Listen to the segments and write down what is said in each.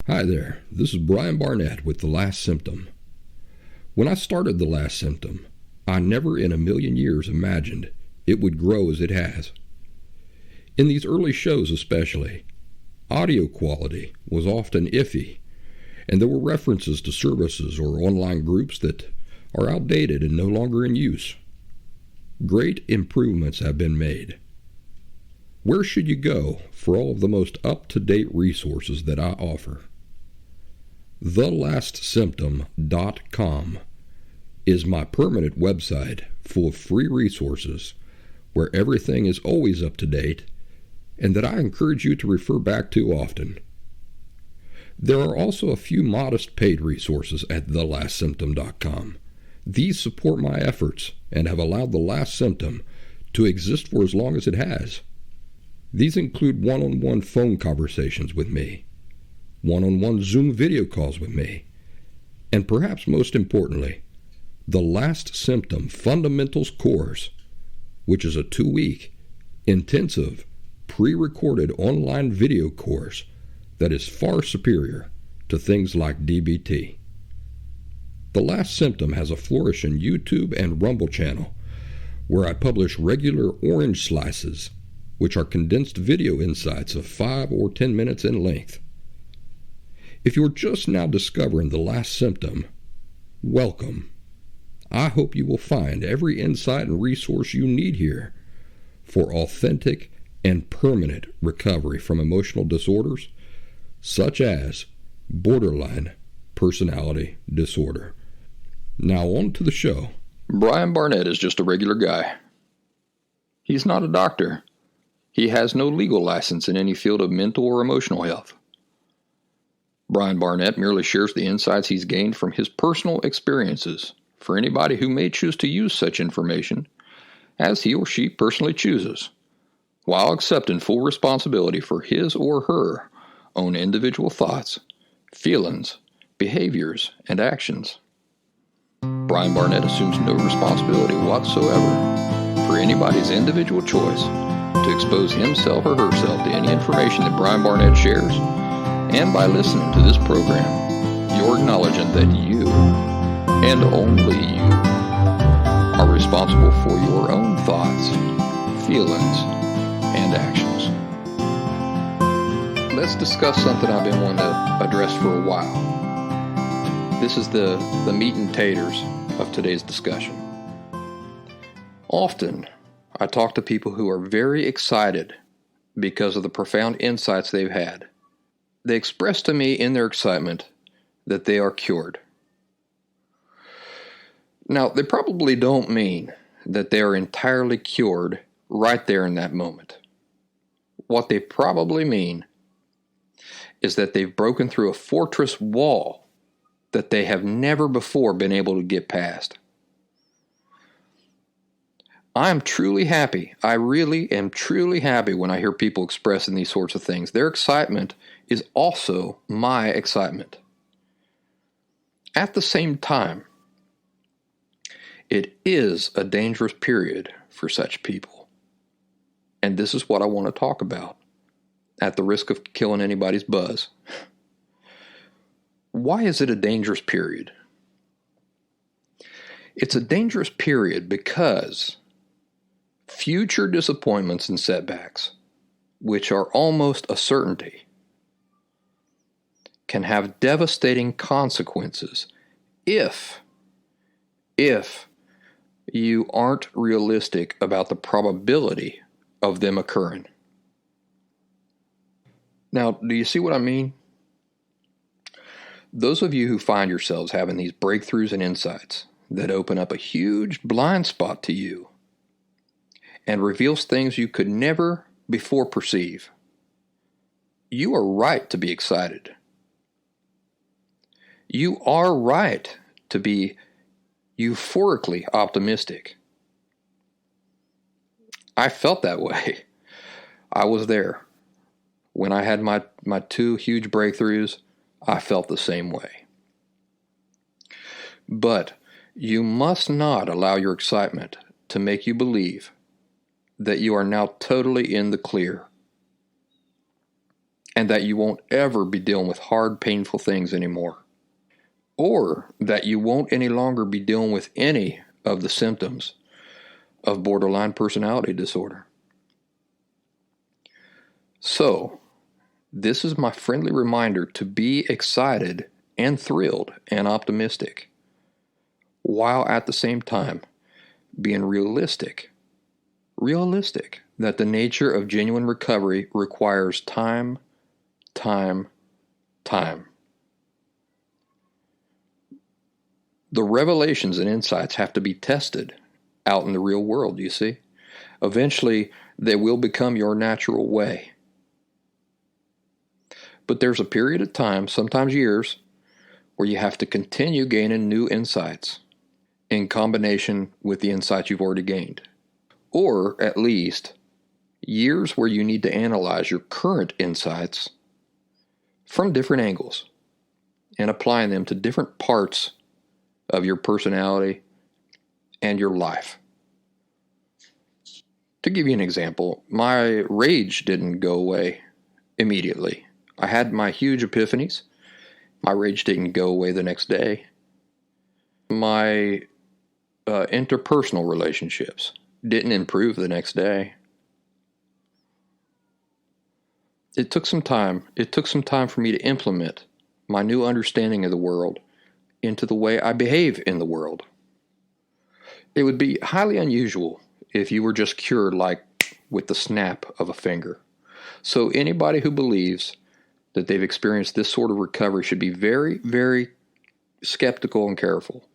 Hi there, this is Brian Barnett with The Last Symptom. When I started The Last Symptom, I never in a million years imagined it would grow as it has. In these early shows especially, audio quality was often iffy, and there were references to services or online groups that are outdated and no longer in use. Great improvements have been made. Where should you go for all of the most up-to-date resources that I offer? TheLastSymptom.com is my permanent website full of free resources where everything is always up to date and that I encourage you to refer back to often. There are also a few modest paid resources at TheLastSymptom.com. These support my efforts and have allowed The Last Symptom to exist for as long as it has. These include one-on-one phone conversations with me, one-on-one Zoom video calls with me, and perhaps most importantly, the Last Symptom Fundamentals course, which is a 2-week, intensive, pre-recorded online video course that is far superior to things like DBT. The Last Symptom has a flourishing YouTube and Rumble channel where I publish regular orange slices, which are condensed video insights of 5 or 10 minutes in length. If you're just now discovering The Last Symptom, welcome. I hope you will find every insight and resource you need here for authentic and permanent recovery from emotional disorders such as borderline personality disorder. Now on to the show. Brian Barnett is just a regular guy. He's not a doctor. He has no legal license in any field of mental or emotional health. Brian Barnett merely shares the insights he's gained from his personal experiences for anybody who may choose to use such information as he or she personally chooses, while accepting full responsibility for his or her own individual thoughts, feelings, behaviors, and actions. Brian Barnett assumes no responsibility whatsoever for anybody's individual choice to expose himself or herself to any information that Brian Barnett shares, and by listening to this program, you're acknowledging that you, and only you, are responsible for your own thoughts, feelings, and actions. Let's discuss something I've been wanting to address for a while. This is the meat and taters of today's discussion. Often, I talk to people who are very excited because of the profound insights they've had. They express to me in their excitement that they are cured. Now, they probably don't mean that they are entirely cured right there in that moment. What they probably mean is that they've broken through a fortress wall that they have never before been able to get past. I am truly happy. I really am truly happy when I hear people expressing these sorts of things. Their excitement is also my excitement. At the same time, it is a dangerous period for such people. And this is what I want to talk about, at the risk of killing anybody's buzz. Why is it a dangerous period? It's a dangerous period because future disappointments and setbacks, which are almost a certainty, can have devastating consequences if you aren't realistic about the probability of them occurring. Now, do you see what I mean? Those of you who find yourselves having these breakthroughs and insights that open up a huge blind spot to you and reveals things you could never before perceive, you are right to be excited. You are right to be euphorically optimistic. I felt that way. I was there. When I had my 2 huge breakthroughs, I felt the same way. But you must not allow your excitement to make you believe that you are now totally in the clear. and that you won't ever be dealing with hard, painful things anymore, or that you won't any longer be dealing with any of the symptoms of borderline personality disorder. So, this is my friendly reminder to be excited and thrilled and optimistic, while at the same time being realistic that the nature of genuine recovery requires time. The revelations and insights have to be tested out in the real world, you see. Eventually, they will become your natural way. But there's a period of time, sometimes years, where you have to continue gaining new insights in combination with the insights you've already gained. Or, at least, years where you need to analyze your current insights from different angles and applying them to different parts of your personality and your life. To give you an example, my rage didn't go away immediately. I had my huge epiphanies. My rage didn't go away the next day. My interpersonal relationships didn't improve the next day. It took some time. It took some time for me to implement my new understanding of the world into the way I behave in the world. It would be highly unusual if you were just cured like with the snap of a finger. So anybody who believes that they've experienced this sort of recovery should be very, very skeptical and careful.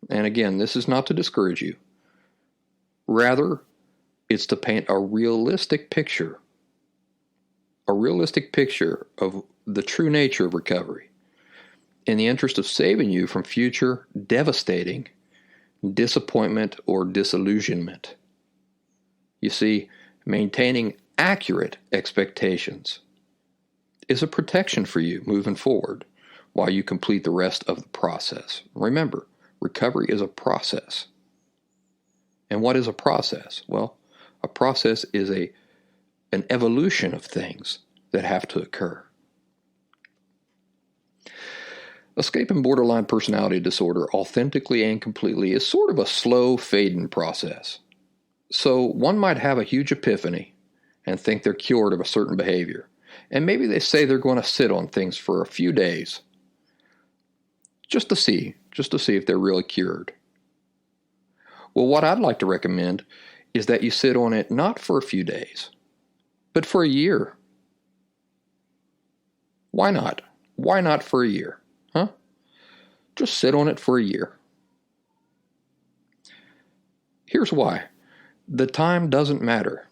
And again, this is not to discourage you. Rather, it's to paint a realistic picture of the true nature of recovery in the interest of saving you from future devastating disappointment or disillusionment. You see, maintaining accurate expectations is a protection for you moving forward while you complete the rest of the process. Remember, recovery is a process. And what is a process? Well, a process is an evolution of things that have to occur. Escaping borderline personality disorder authentically and completely is sort of a slow fading process. So one might have a huge epiphany and think they're cured of a certain behavior. And maybe they say they're going to sit on things for a few days just to see if they're really cured. Well, what I'd like to recommend is that you sit on it not for a few days, but for a year. Why not? Why not for a year? Huh? Just sit on it for a year. Here's why. The time doesn't matter.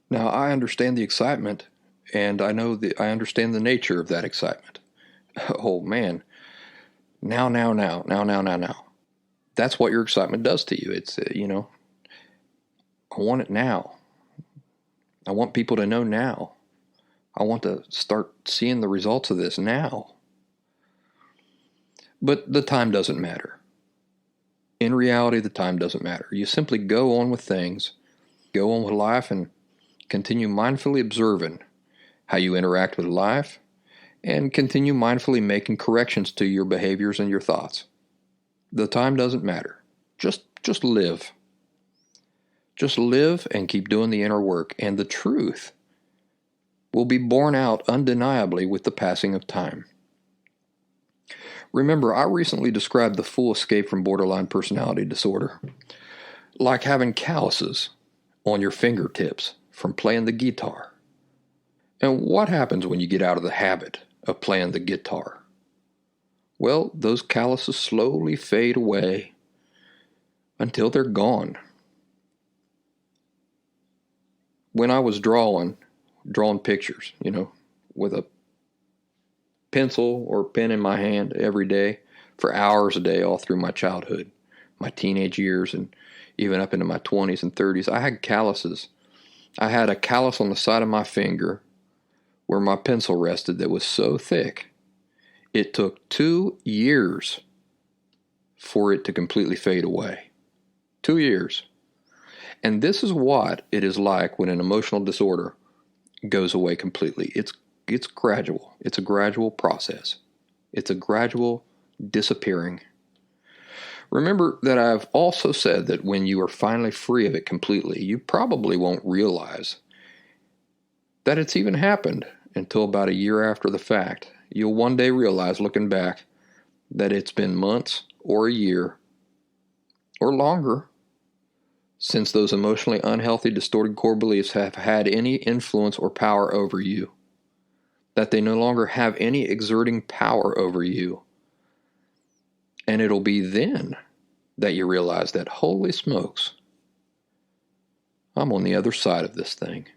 Now, I understand the excitement, and I understand the nature of that excitement. Oh, man. Now. That's what your excitement does to you. It's, I want it now. I want people to know now. I want to start seeing the results of this now. But the time doesn't matter. In reality, the time doesn't matter. You simply go on with things, go on with life, and continue mindfully observing how you interact with life, and continue mindfully making corrections to your behaviors and your thoughts. The time doesn't matter. Just live. Just live and keep doing the inner work, and the truth will be borne out undeniably with the passing of time. Remember, I recently described the full escape from borderline personality disorder like having calluses on your fingertips from playing the guitar. And what happens when you get out of the habit of playing the guitar? Well, those calluses slowly fade away until they're gone. When I was drawing pictures, with a pencil or pen in my hand every day for hours a day all through my childhood, my teenage years, and even up into my 20s and 30s, I had calluses. I had a callus on the side of my finger where my pencil rested that was so thick, it took 2 years for it to completely fade away. 2 years. And this is what it is like when an emotional disorder goes away completely. It's gradual. It's a gradual process. It's a gradual disappearing. Remember that I've also said that when you are finally free of it completely, you probably won't realize that it's even happened until about a year after the fact. You'll one day realize, looking back, that it's been months or a year or longer since those emotionally unhealthy, distorted core beliefs have had any influence or power over you, that they no longer have any exerting power over you. And it'll be then that you realize that, holy smokes, I'm on the other side of this thing.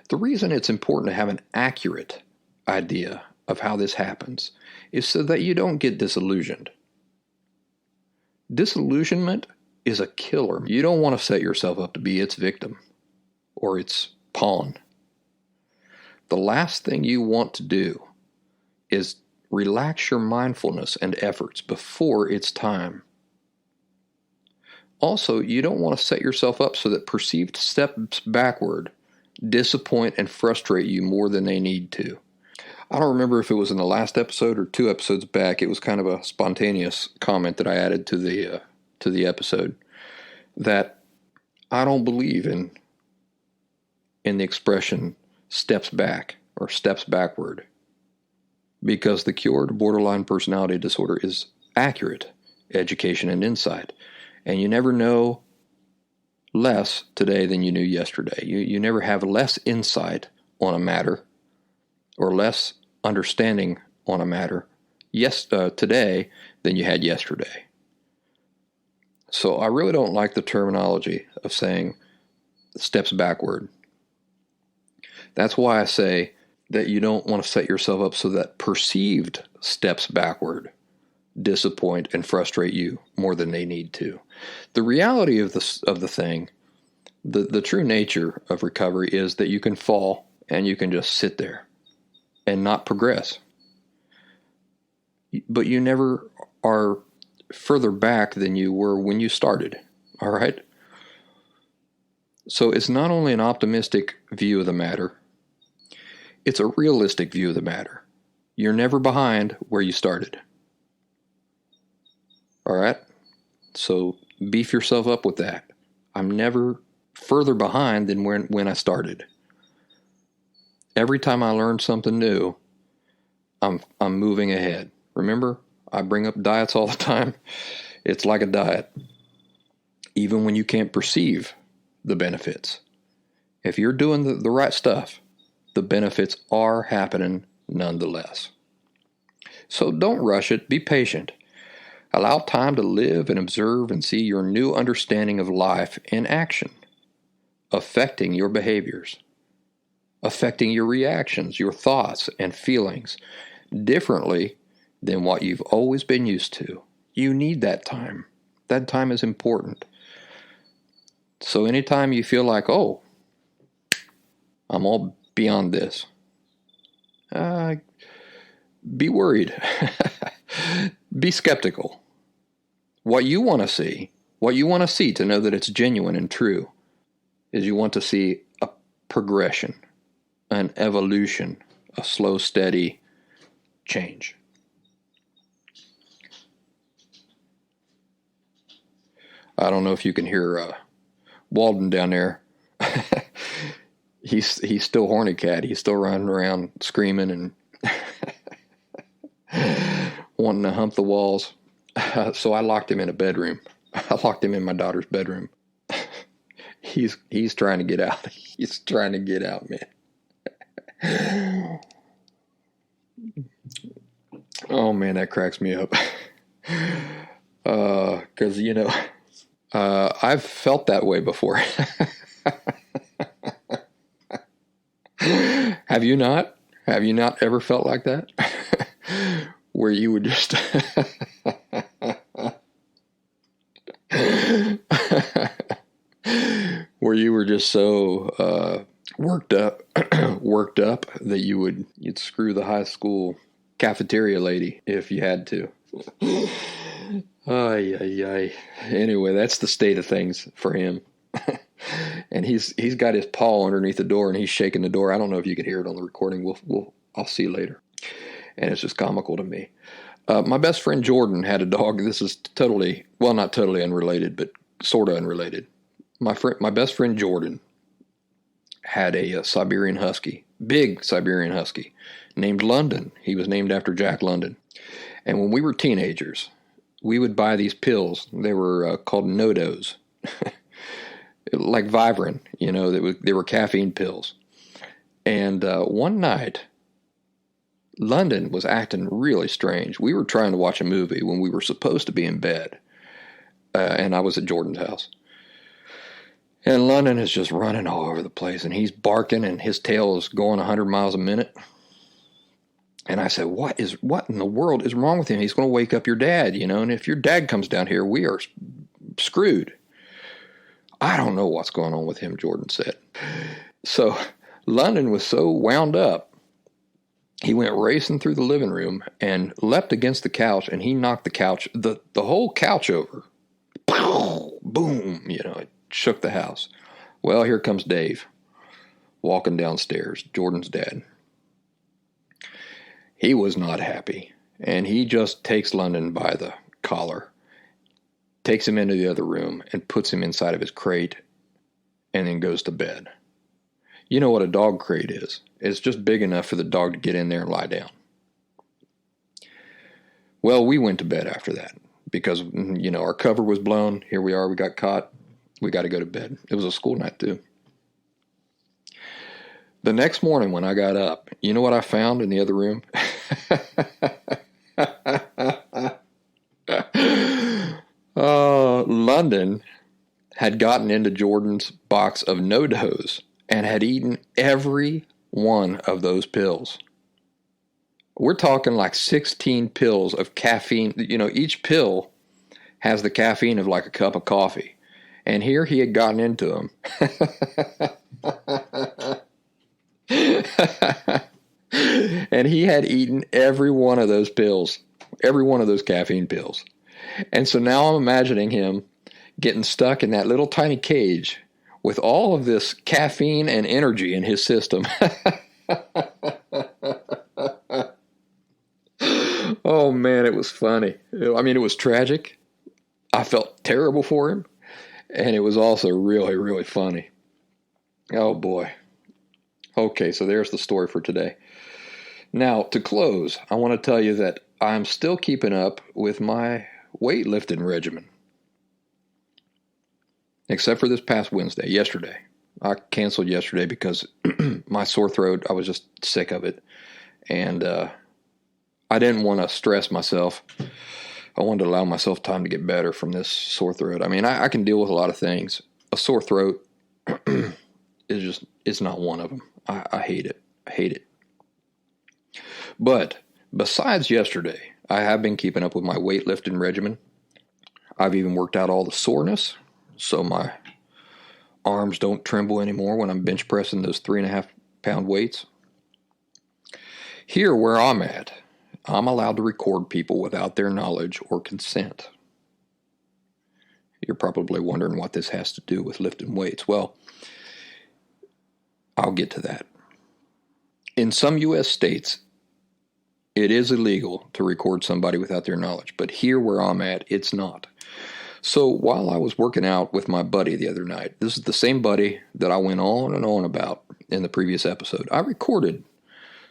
The reason it's important to have an accurate idea of how this happens is so that you don't get disillusioned. Disillusionment is a killer. You don't want to set yourself up to be its victim or its pawn. The last thing you want to do is relax your mindfulness and efforts before it's time. Also, you don't want to set yourself up so that perceived steps backward disappoint and frustrate you more than they need to. I don't remember if it was in the last episode or 2 episodes back. It was kind of a spontaneous comment that I added to the episode, that I don't believe in the expression steps back or steps backward, because the cure to borderline personality disorder is accurate education and insight, and you never know less today than you knew yesterday. You never have less insight on a matter or less understanding on a matter today than you had yesterday. So I really don't like the terminology of saying steps backward. That's why I say that you don't want to set yourself up so that perceived steps backward disappoint and frustrate you more than they need to. The reality of the thing, the true nature of recovery is that you can fall and you can just sit there and not progress. But you never are further back than you were when you started. All right? So it's not only an optimistic view of the matter, it's a realistic view of the matter. You're never behind where you started. All right? So beef yourself up with that. I'm never further behind than when I started. Every time I learn something new, I'm moving ahead. Remember, I bring up diets all the time. It's like a diet. Even when you can't perceive the benefits. If you're doing the right stuff, the benefits are happening nonetheless. So don't rush it. Be patient. Allow time to live and observe and see your new understanding of life in action, affecting your behaviors, affecting your reactions, your thoughts and feelings differently than what you've always been used to. You need that time. That time is important. So anytime you feel like, oh, I'm all beyond this, be worried. Be skeptical. What you want to see to know that it's genuine and true, is you want to see a progression, an evolution, a slow, steady change. I don't know if you can hear Walden down there. He's still horny cat. He's still running around screaming and wanting to hump the walls. So I locked him in a bedroom. I locked him in my daughter's bedroom. He's trying to get out. He's trying to get out, man. Oh man, that cracks me up. 'Cause I've felt that way before. Have you not? Have you not ever felt like that? Where you would just where you were just so worked up that you'd screw the high school cafeteria lady if you had to. Ay. Anyway, that's the state of things for him. And he's got his paw underneath the door, and he's shaking the door. I don't know if you can hear it on the recording. I'll see later. And it's just comical to me. My best friend Jordan had a dog. This is not totally unrelated, but sort of unrelated. My best friend Jordan had a Siberian Husky, big Siberian Husky, named London. He was named after Jack London. And when we were teenagers, we would buy these pills. They were called Nodos, like Vivarin. They were caffeine pills. And one night, London was acting really strange. We were trying to watch a movie when we were supposed to be in bed, and I was at Jordan's house. And London is just running all over the place, and he's barking, and his tail is going 100 miles a minute. And I said, what in the world is wrong with him? He's going to wake up your dad, and if your dad comes down here, we are screwed. I don't know what's going on with him, Jordan said. So London was so wound up, he went racing through the living room and leapt against the couch, and he knocked the whole couch over. Boom, it shook the house. Well, here comes Dave, walking downstairs, Jordan's dad. He was not happy, and he just takes London by the collar, takes him into the other room, and puts him inside of his crate, and then goes to bed. You know what a dog crate is. It's just big enough for the dog to get in there and lie down. Well, we went to bed after that because, our cover was blown. Here we are. We got caught. We got to go to bed. It was a school night, too. The next morning when I got up, you know what I found in the other room? London had gotten into Jordan's box of Nodos and had eaten every one of those pills. We're talking like 16 pills of caffeine. Each pill has the caffeine of like a cup of coffee. And here he had gotten into them. And he had eaten every one of those pills, every one of those caffeine pills. And so now I'm imagining him getting stuck in that little tiny cage with all of this caffeine and energy in his system. Oh, man, it was funny. I mean, it was tragic. I felt terrible for him. And it was also really, really funny. Oh, boy. Okay, so there's the story for today. Now, to close, I want to tell you that I'm still keeping up with my weightlifting regimen. Except for this past Wednesday, yesterday. I canceled yesterday because my sore throat, I was just sick of it. And I didn't want to stress myself. I wanted to allow myself time to get better from this sore throat. I mean, I can deal with a lot of things. A sore throat it's not one of them. I hate it. I hate it. But besides yesterday, I have been keeping up with my weightlifting regimen. I've even worked out all the soreness, so my arms don't tremble anymore when I'm bench pressing those 3.5-pound weights. Here where I'm at, I'm allowed to record people without their knowledge or consent. You're probably wondering what this has to do with lifting weights. Well, I'll get to that. In some U.S. states, it is illegal to record somebody without their knowledge, but here where I'm at, it's not. So while I was working out with my buddy the other night, this is the same buddy that I went on and on about in the previous episode, I recorded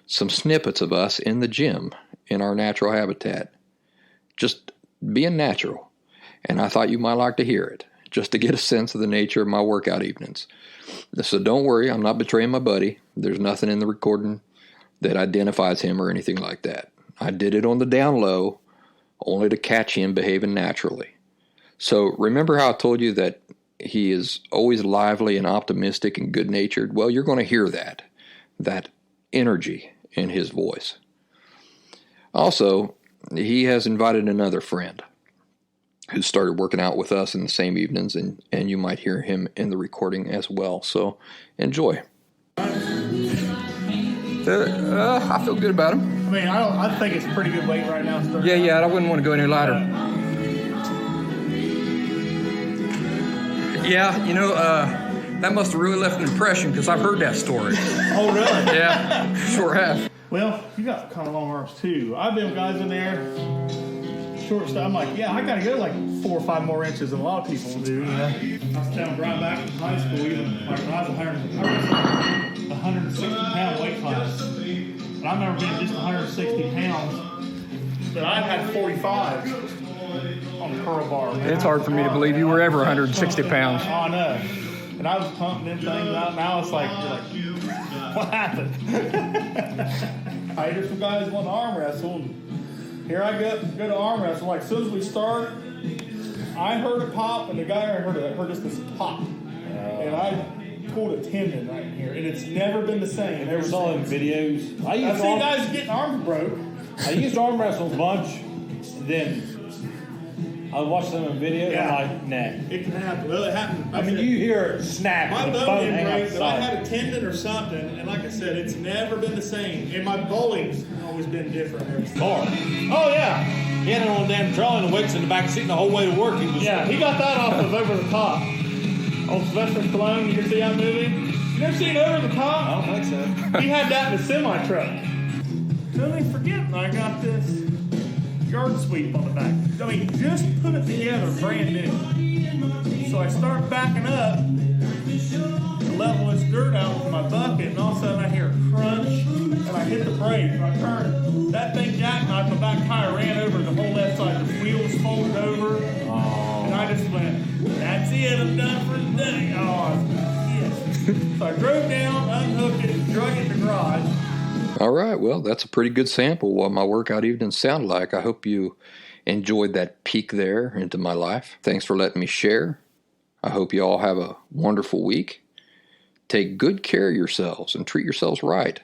some snippets of us in the gym in our natural habitat, just being natural. And I thought you might like to hear it, just to get a sense of the nature of my workout evenings. So don't worry, I'm not betraying my buddy. There's nothing in the recording that identifies him or anything like that. I did it on the down low, only to catch him behaving naturally. So remember how I told you that he is always lively and optimistic and good-natured? Well, you're going to hear that energy in his voice. Also, he has invited another friend who started working out with us in the same evenings, and you might hear him in the recording as well. So enjoy. I feel good about him. I mean, I think it's pretty good weight right now. Yeah, I wouldn't want to go any lighter. That must have really left an impression because I've heard that story. Oh, really? Yeah, sure have. Well, you got kind of long arms too. I've been with guys in there, short stuff. I'm like, yeah, I got to go like 4 or 5 more inches than a lot of people do. You know? I was telling Brian back in high school, even like when I was 160-pound weight class. And I remember being just 160 pounds, but I had 45 on the curl bar. Man. It's hard for me to believe you were ever 160 pounds. Oh, I know. And I was pumping them things out. Now it's like, you're like, what happened? I hear some guys want to arm wrestle. And here I go to arm wrestle. Like, as soon as we start, I heard a pop, and the guy heard just this pop. And I pulled a tendon right here, and it's never been the same. I saw in videos. I've seen guys getting arms broke. I used arm wrestle a bunch, and then I watched them in video, and I'm like, nah. It can happen. Well, it happened. I mean, you hear it snap, My and the bone bone didn't hang out break, the but I side. had a tendon or something, and like I said, it's never been the same. And my bowling's always been different. Hard. Oh, yeah. He had it on damn trolley and weights in the back seat, and the whole way to work, he was. Yeah, he got that off of Over the Top. Old Sylvester Stallone, you can see that movie? You never seen Over the Top? I don't think so. He had that in a semi-truck. Don't even forget, I got this yard sweep on the back. I mean, just put it together brand new. So I start backing up to level this dirt out with my bucket, and all of a sudden I hear a crunch, and I hit the brake, and I turned. That thing jackknifed, my back tire ran over the whole left side. The wheels folded over, and I just went, that's it, I'm done for the day. Oh, yes. So I drove down, unhooked it, drug it in the garage. All right, well, that's a pretty good sample of what my workout evening sounded like. I hope you enjoyed that peek there into my life. Thanks for letting me share. I hope you all have a wonderful week. Take good care of yourselves and treat yourselves right.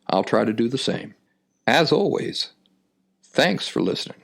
I'll try to do the same. As always, thanks for listening.